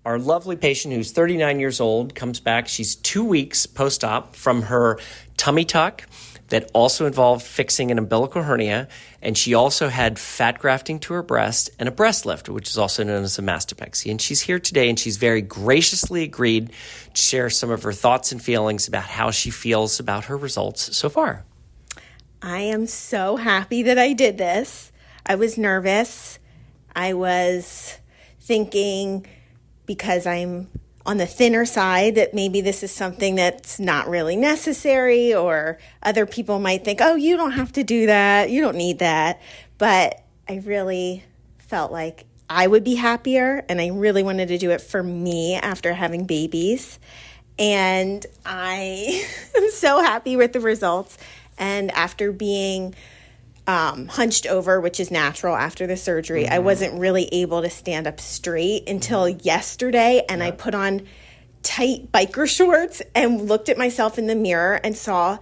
Our lovely patient who's 39 years old comes back. She's 2 weeks post-op from her tummy tuck that also involved fixing an umbilical hernia, and she also had fat grafting to her breast and a breast lift, which is also known as a mastopexy. And she's here today, and she's very graciously agreed to share some of her thoughts and feelings about how she feels about her results so far. I am so happy that I did this. I was nervous. I was thinking, because I'm on the thinner side, that maybe this is something that's not really necessary, or other people might think, oh, you don't have to do that. You don't need that. But I really felt like I would be happier, and I really wanted to do it for me after having babies. And I am so happy with the results. And after being hunched over, which is natural after the surgery, I wasn't really able to stand up straight until yesterday. And I put on tight biker shorts and looked at myself in the mirror and saw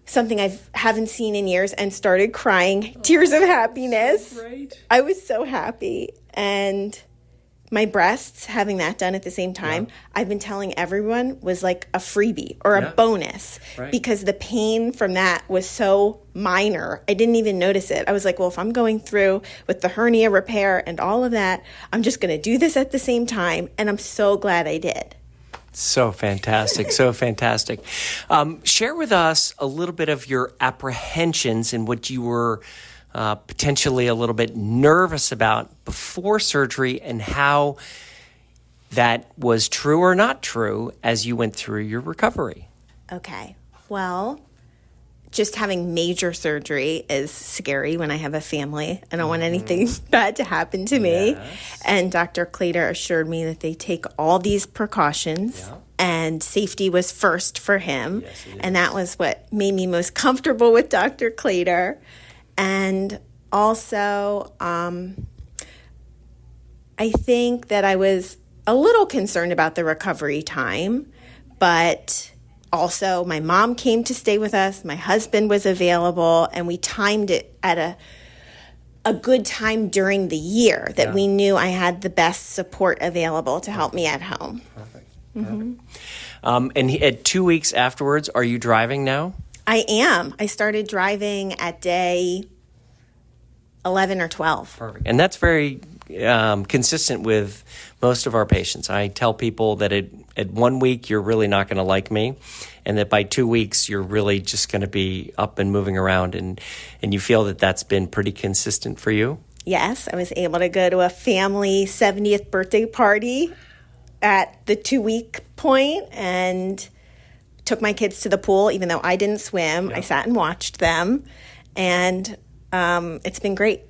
something I haven't seen in years and started crying tears of happiness. So great. I was so happy. And my breasts, having that done at the same time, I've been telling everyone was like a freebie or a bonus, because the pain from that was so minor. I didn't even notice it. I was like, well, if I'm going through with the hernia repair and all of that, I'm just going to do this at the same time. And I'm so glad I did. So fantastic. So fantastic. Share with us a little bit of your apprehensions and what you were potentially a little bit nervous about before surgery, and how that was true or not true as you went through your recovery. Okay. Well, just having major surgery is scary when I have a family. I don't want anything bad to happen to me. And Dr. Claytor assured me that they take all these precautions, and safety was first for him. And that was what made me most comfortable with Dr. Claytor. And also, I think that I was a little concerned about the recovery time, but also my mom came to stay with us. My husband was available, and we timed it at a good time during the year that we knew I had the best support available to help me at home. Perfect. And at 2 weeks afterwards, are you driving now? I am. I started driving at day 11 or 12. Perfect. And that's very consistent with most of our patients. I tell people that at 1 week, you're really not going to like me, and that by 2 weeks, you're really just going to be up and moving around, and you feel that that's been pretty consistent for you? Yes. I was able to go to a family 70th birthday party at the 2-week point, and took my kids to the pool, even though I didn't swim. I sat and watched them, and it's been great.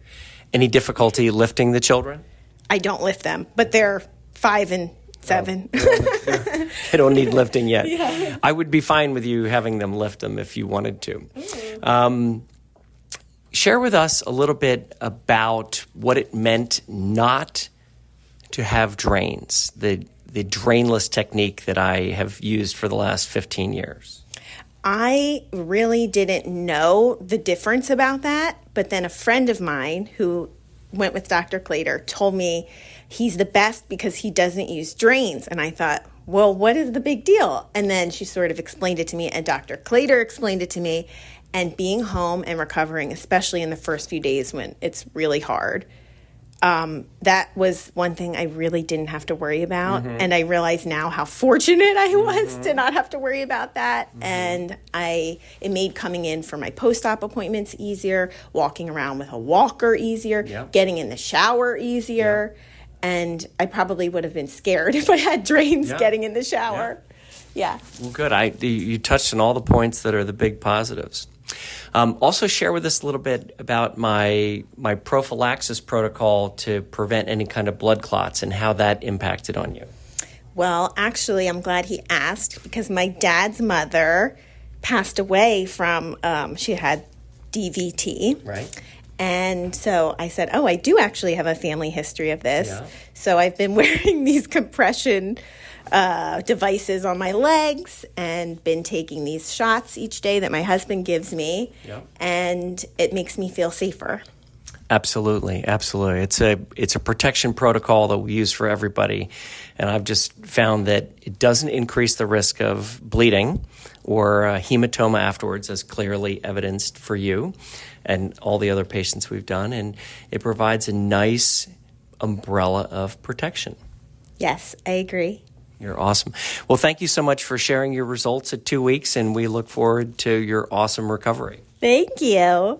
Any difficulty lifting the children? I don't lift them, but they're 5 and 7. They don't need lifting yet. I would be fine with you having them lift them if you wanted to. Share with us a little bit about what it meant not to have drains, the drainless technique that I have used for the last 15 years. I really didn't know the difference about that, but then a friend of mine who went with Dr. Claytor told me he's the best because he doesn't use drains. And I thought, well, what is the big deal? And then she sort of explained it to me, and Dr. Claytor explained it to me. And being home and recovering, especially in the first few days when it's really hard, that was one thing I really didn't have to worry about. And I realize now how fortunate I was to not have to worry about that. And it made coming in for my post-op appointments easier, walking around with a walker easier, getting in the shower easier. And I probably would have been scared if I had drains getting in the shower. Well, good. You touched on all the points that are the big positives. Also share with us a little bit about my prophylaxis protocol to prevent any kind of blood clots and how that impacted on you. Well, actually, I'm glad he asked, because my dad's mother passed away from, she had DVT. Right. And so I said, I do actually have a family history of this. So I've been wearing these compression devices on my legs and been taking these shots each day that my husband gives me. And it makes me feel safer. Absolutely, absolutely. It's a protection protocol that we use for everybody, and I've just found that it doesn't increase the risk of bleeding or hematoma afterwards, as clearly evidenced for you and all the other patients we've done, and it provides a nice umbrella of protection. Yes, I agree. You're awesome. Well, thank you so much for sharing your results at 2 weeks, and we look forward to your awesome recovery. Thank you.